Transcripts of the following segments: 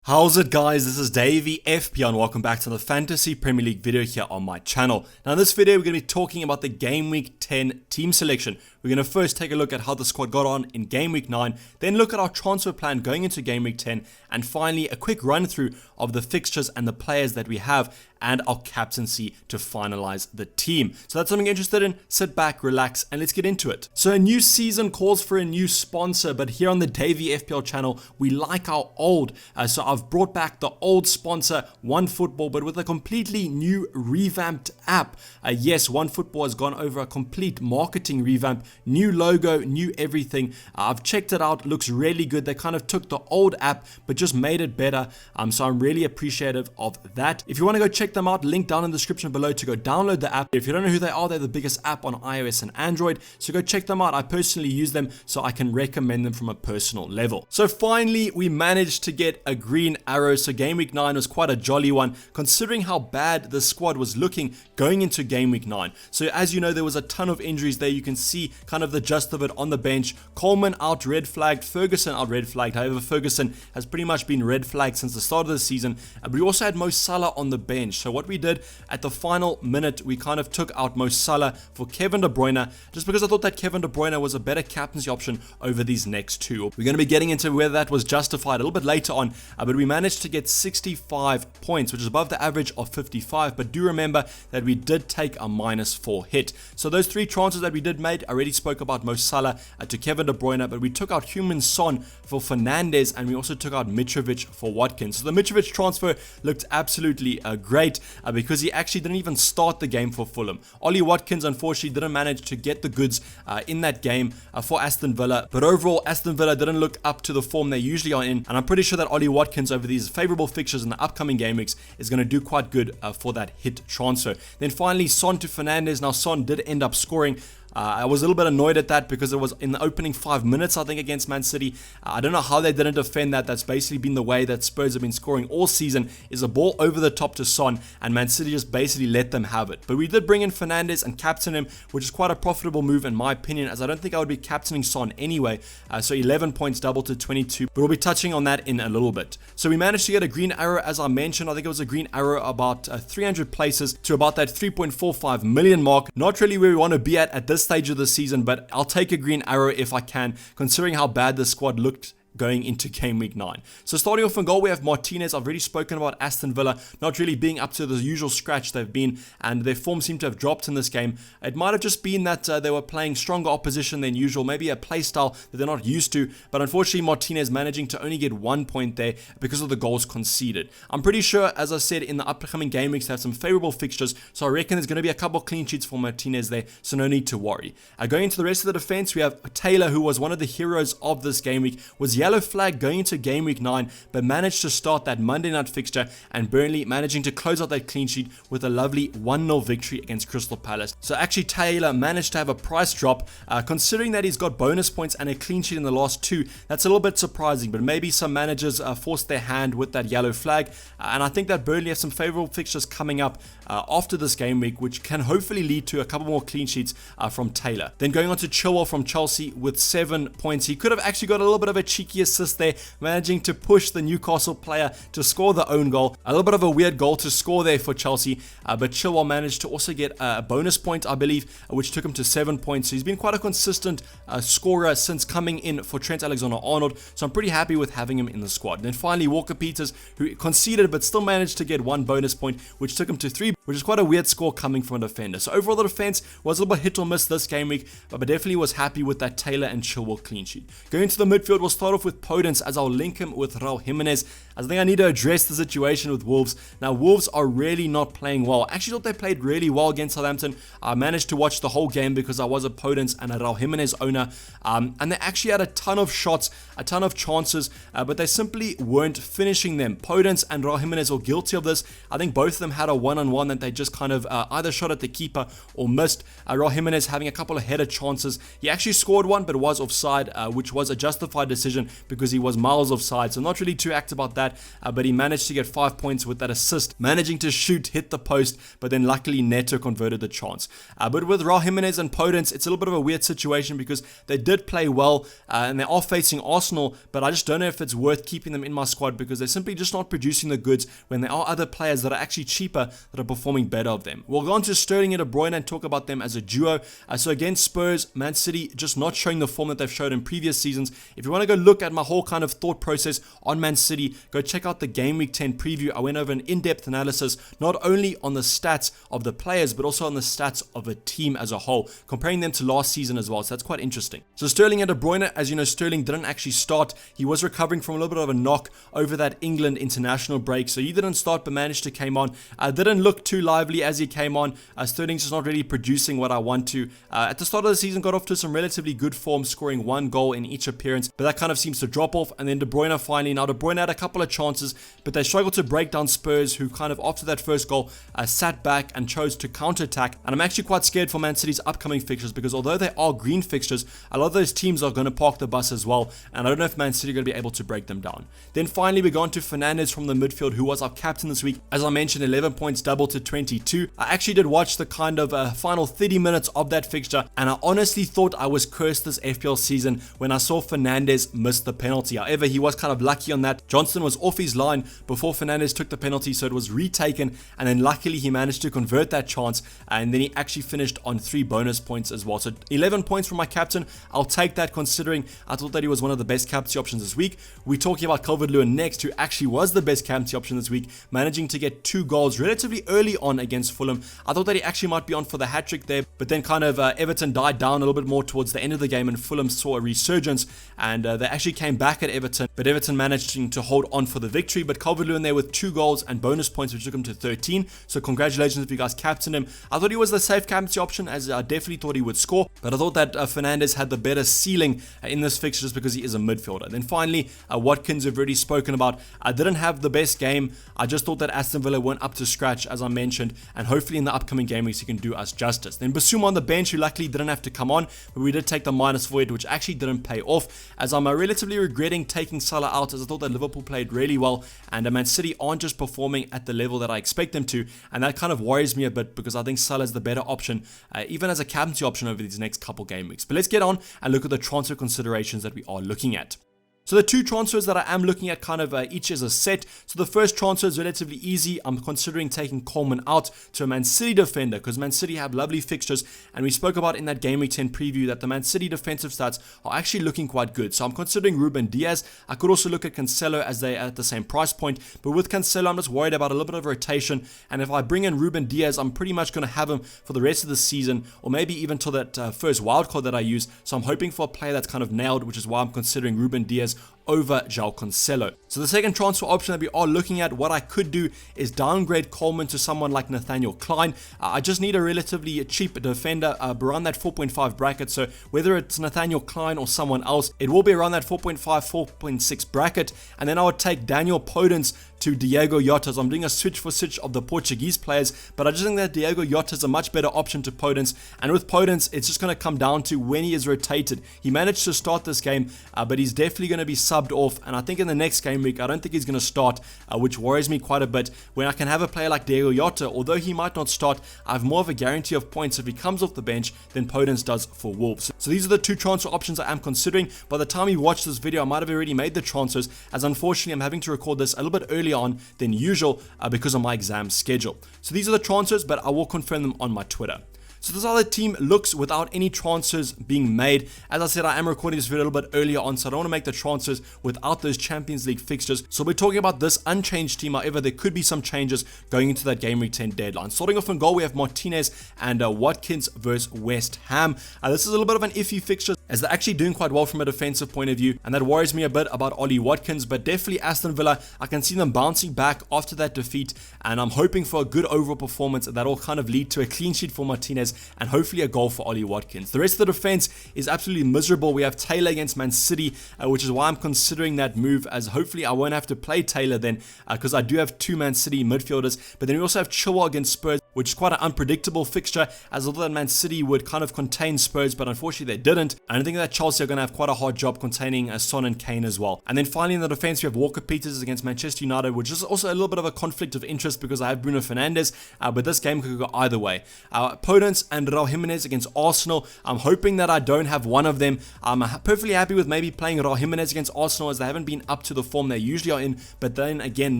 How's it, guys? This is Dayvy FP and welcome back to the Fantasy Premier League video here on my channel. Now in this video we're going to be talking about the Game Week 10 team selection. We're going to first take a look at how the squad got on in Game Week 9, then look at our transfer plan going into Game Week 10, and finally a quick run through of the fixtures and the players that we have and our captaincy to finalize the team. So that's something you're interested in. Sit back, relax, and let's get into it. So a new season calls for a new sponsor, but here on the Dayvy FPL channel, we like our old. So I've brought back the old sponsor, OneFootball, but with a completely new revamped app. Yes, OneFootball has gone over a complete marketing revamp, new logo, new everything. I've checked it out, looks really good. They kind of took the old app, but just made it better. So I'm really appreciative of that. If you want to go check them out, link down in the description below to go download the app. If you don't know who they are, they're the biggest app on iOS and Android, so go check them out. I personally use them, so I can recommend them from a personal level. So finally, we managed to get a green arrow. So Game Week 9 was quite a jolly one, considering how bad the squad was looking going into Game Week 9. So as you know, there was a ton of injuries there. You can see kind of the gist of it on the bench. Coleman out red flagged, Ferguson out red flagged. However, Ferguson has pretty much been red flagged since the start of the season. But we also had Mo Salah on the bench. So what we did at the final minute, we kind of took out Mo Salah for Kevin De Bruyne, just because I thought that Kevin De Bruyne was a better captaincy option over these next two. We're going to be getting into whether that was justified a little bit later on, but we managed to get 65 points, which is above the average of 55. But do remember that we did take a -4 hit. So those three transfers that we did make, I already spoke about Mo Salah to Kevin De Bruyne, but we took out Heung-min Son for Fernandes, and we also took out Mitrovic for Watkins. So the Mitrovic transfer looked absolutely great because he actually didn't even start the game for Fulham. Ollie Watkins unfortunately didn't manage to get the goods in that game for Aston Villa, but overall Aston Villa didn't look up to the form they usually are in, and I'm pretty sure that Ollie Watkins over these favorable fixtures in the upcoming game weeks is going to do quite good for that hit transfer. Then finally Son to Fernandes. Now Son did end up scoring. I was a little bit annoyed at that because it was in the opening 5 minutes, I think, against Man City. I don't know how they didn't defend that. That's basically been the way that Spurs have been scoring all season, is a ball over the top to Son, and Man City just basically let them have it. But we did bring in Fernandes and captain him, which is quite a profitable move in my opinion, as I don't think I would be captaining Son anyway. So 11 points doubled to 22, but we'll be touching on that in a little bit. So we managed to get a green arrow, as I mentioned. I think it was a green arrow about 300 places to about that 3.45 million mark. Not really where we want to be at this stage of the season, but I'll take a green arrow if I can, considering how bad the squad looked going into Game Week 9. So starting off in goal, we have Martinez. I've already spoken about Aston Villa not really being up to the usual scratch they've been, and their form seemed to have dropped in this game. It might have just been that they were playing stronger opposition than usual, maybe a play style that they're not used to, but unfortunately Martinez managing to only get 1 point there because of the goals conceded. I'm pretty sure, as I said, in the upcoming game weeks they have some favorable fixtures, so I reckon there's going to be a couple of clean sheets for Martinez there, so no need to worry. Going into the rest of the defense, we have Taylor, who was one of the heroes of this game week, was yellow flag going into Game Week 9, but managed to start that Monday night fixture, and Burnley managing to close out that clean sheet with a lovely 1-0 victory against Crystal Palace. So actually Taylor managed to have a price drop, considering that he's got bonus points and a clean sheet in the last two. That's a little bit surprising, but maybe some managers forced their hand with that yellow flag, and I think that Burnley have some favorable fixtures coming up after this game week, which can hopefully lead to a couple more clean sheets from Taylor. Then going on to Chilwell from Chelsea with 7 points. He could have actually got a little bit of a cheeky assist there, managing to push the Newcastle player to score the own goal. A little bit of a weird goal to score there for Chelsea, but Chilwell managed to also get a bonus point, I believe, which took him to 7 points. So he's been quite a consistent scorer since coming in for Trent Alexander-Arnold, so I'm pretty happy with having him in the squad. Then finally Walker-Peters, who conceded but still managed to get 1 bonus point, which took him to 3, which is quite a weird score coming from a defender. So overall the defense was a little bit hit or miss this game week, but definitely was happy with that Taylor and Chilwell clean sheet. Going into the midfield, we'll start off with Podence, as I'll link him with Raul Jimenez. I think I need to address the situation with Wolves. Now Wolves are really not playing well. I actually thought they played really well against Southampton. I managed to watch the whole game because I was a Podence and a Raul Jimenez owner, and they actually had a ton of shots, a ton of chances, but they simply weren't finishing them. Podence and Raul Jimenez were guilty of this. I think both of them had a one-on-one that they just kind of either shot at the keeper or missed. Raul Jimenez having a couple of header chances. He actually scored one but was offside, which was a justified decision because he was miles offside, so not really too active about that, but he managed to get 5 points with that assist, managing to shoot, hit the post, but then luckily Neto converted the chance. But with Raul Jimenez and Podence, it's a little bit of a weird situation because they did play well, and they are facing Arsenal, but I just don't know if it's worth keeping them in my squad because they're simply just not producing the goods when there are other players that are actually cheaper that are performing better of them. We'll go on to Sterling and De Bruyne and talk about them as a duo. So against Spurs, Man City just not showing the form that they've showed in previous seasons. If you want to go look at my whole kind of thought process on Man City, go check out the Game Week 10 preview. I went over an in-depth analysis, not only on the stats of the players, but also on the stats of a team as a whole, comparing them to last season as well. So that's quite interesting. So Sterling and De Bruyne, as you know, Sterling didn't actually start. He was recovering from a little bit of a knock over that England international break. So he didn't start, but managed to came on. Didn't look too lively as he came on. Sterling's just not really producing what I want to. At the start of the season, got off to some relatively good form, scoring 1 goal in each appearance, but that kind of seems to drop off. And then De Bruyne finally, now De Bruyne had a couple of chances, but they struggled to break down Spurs, who kind of after that first goal sat back and chose to counter-attack. And I'm actually quite scared for Man City's upcoming fixtures because although they are green fixtures, a lot of those teams are going to park the bus as well, and I don't know if Man City are going to be able to break them down. Then finally we go on to Fernandes from the midfield, who was our captain this week. As I mentioned, 11 points doubled to 22. I actually did watch the kind of final 30 minutes of that fixture, and I honestly thought I was cursed this FPL season when I saw Fernandes miss the penalty. However, he was kind of lucky on that. Johnston was off his line before Fernandes took the penalty, so it was retaken, and then luckily he managed to convert that chance, and then he actually finished on 3 bonus points as well. So 11 points from my captain. I'll take that considering I thought that he was one of the best captaincy options this week. We're talking about Calvert-Lewin next, who actually was the best captaincy option this week, managing to get 2 goals relatively early on against Fulham. I thought that he actually might be on for the hat-trick there, but then kind of Everton died down a little bit more towards the end of the game and Fulham saw a resurgence, and they actually came back at Everton, but Everton managed to hold on for the victory. But Calvert-Lewin there with 2 goals and bonus points, which took him to 13, so congratulations if you guys captained him. I thought he was the safe captaincy option, as I definitely thought he would score, but I thought that Fernandes had the better ceiling in this fixture just because he is a midfielder. Then finally, Watkins, we've already spoken about. I didn't have the best game. I just thought that Aston Villa weren't up to scratch, as I mentioned, and hopefully in the upcoming game weeks he can do us justice. Then Basuma on the bench, who luckily didn't have to come on, but we did take the minus for it, which actually didn't pay off, as I'm relatively regretting taking Salah out, as I thought that Liverpool played really well, and Man City aren't just performing at the level that I expect them to, and that kind of worries me a bit because I think Salah is the better option, even as a captaincy option over these next couple game weeks. But let's get on and look at the transfer considerations that we are looking at. So the 2 transfers that I am looking at kind of each as a set. So the first transfer is relatively easy. I'm considering taking Coleman out to a Man City defender because Man City have lovely fixtures, and we spoke about in that Game Week 10 preview that the Man City defensive stats are actually looking quite good. So I'm considering Ruben Diaz. I could also look at Cancelo as they are at the same price point, but with Cancelo I'm just worried about a little bit of rotation, and if I bring in Ruben Diaz, I'm pretty much going to have him for the rest of the season, or maybe even till that first wildcard that I use. So I'm hoping for a player that's kind of nailed, which is why I'm considering Ruben Diaz over João Cancelo. So the second transfer option that we are looking at, what I could do is downgrade Coleman to someone like Nathaniel Klein. I just need a relatively cheap defender around that 4.5 bracket, so whether it's Nathaniel Klein or someone else, it will be around that 4.5, 4.6 bracket, and then I would take Daniel Podence to Diego Jota. So I'm doing a switch for switch of the Portuguese players, but I just think that Diego Jota is a much better option to Podence, and with Podence, it's just going to come down to when he is rotated. He managed to start this game, but he's definitely going to be subbed off, and I think in the next game week, I don't think he's going to start, which worries me quite a bit. When I can have a player like Diego Jota, although he might not start, I have more of a guarantee of points if he comes off the bench than Podence does for Wolves. So these are the 2 transfer options I am considering. By the time you watch this video, I might have already made the transfers, as unfortunately I'm having to record this a little bit earlier on than usual because of my exam schedule. So these are the transfers, but I will confirm them on my Twitter. So this is how the team looks without any transfers being made. As I said, I am recording this video a little bit earlier on, so I don't want to make the transfers without those Champions League fixtures. So we're talking about this unchanged team. However, there could be some changes going into that Game Week 10 deadline. Starting off in goal, we have Martinez and Watkins versus West Ham. This is a little bit of an iffy fixture, as they're actually doing quite well from a defensive point of view, and that worries me a bit about Ollie Watkins, but definitely Aston Villa, I can see them bouncing back after that defeat, and I'm hoping for a good overall performance that will kind of lead to a clean sheet for Martinez and hopefully a goal for Ollie Watkins. The rest of the defense is absolutely miserable. We have Taylor against Man City, which is why I'm considering that move, as hopefully I won't have to play Taylor then, because I do have 2 Man City midfielders, but then we also have Chilwell against Spurs. which is quite an unpredictable fixture, as although that Man City would kind of contain Spurs, but unfortunately they didn't. And I think that Chelsea are going to have quite a hard job containing Son and Kane as well. And then finally in the defense, we have Walker Peters against Manchester United, which is also a little bit of a conflict of interest because I have Bruno Fernandes, but this game could go either way. Our opponents and Raul Jimenez against Arsenal. I'm hoping that I don't have one of them. I'm perfectly happy with maybe playing Raul Jimenez against Arsenal, as they haven't been up to the form they usually are in, but then again,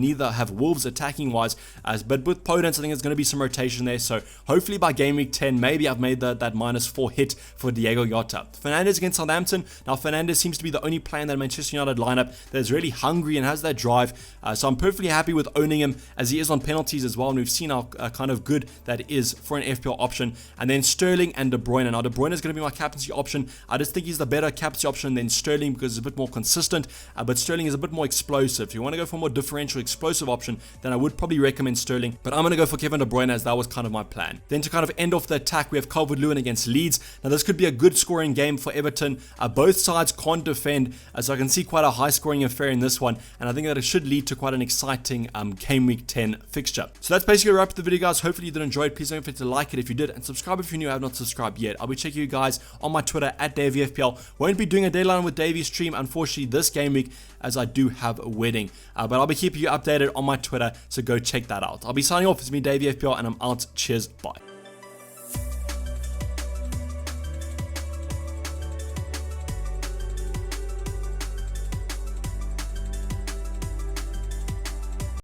neither have Wolves attacking wise. But with Podence, I think there's going to be some rotation there, so hopefully by game week 10, maybe I've made that -4 hit for Diego Jota. Fernandes against Southampton. Now Fernandes seems to be the only player in that Manchester United lineup that's really hungry and has that drive, so I'm perfectly happy with owning him, as he is on penalties as well, and we've seen how kind of good that is for an FPL option. And then Sterling and De Bruyne. Now De Bruyne is going to be my captaincy option. I just think he's the better captaincy option than Sterling because it's a bit more consistent, but Sterling is a bit more explosive. If you want to go for a more differential explosive option, then I would probably recommend Sterling, but I'm going to go for Kevin De Bruyne, as that was kind of my plan. Then to kind of end off the attack, we have Calvert-Lewin against Leeds. Now this could be a good scoring game for Everton. Both sides can't defend, so I can see quite a high scoring affair in this one, and I think that it should lead to quite an exciting game week 10 fixture. So that's basically a wrap up the video, guys. Hopefully you did enjoy it. Please don't forget to like it if you did, and subscribe if you're new. I have not subscribed yet. I'll be checking you guys on my Twitter at DayvyFPL. Won't be doing a deadline with Dayvy stream, unfortunately, this game week, as I do have a wedding, but I'll be keeping you updated on my Twitter, so go check that out. I'll be signing off. It's me, DayvyFPL, and I'm out. Cheers, bye.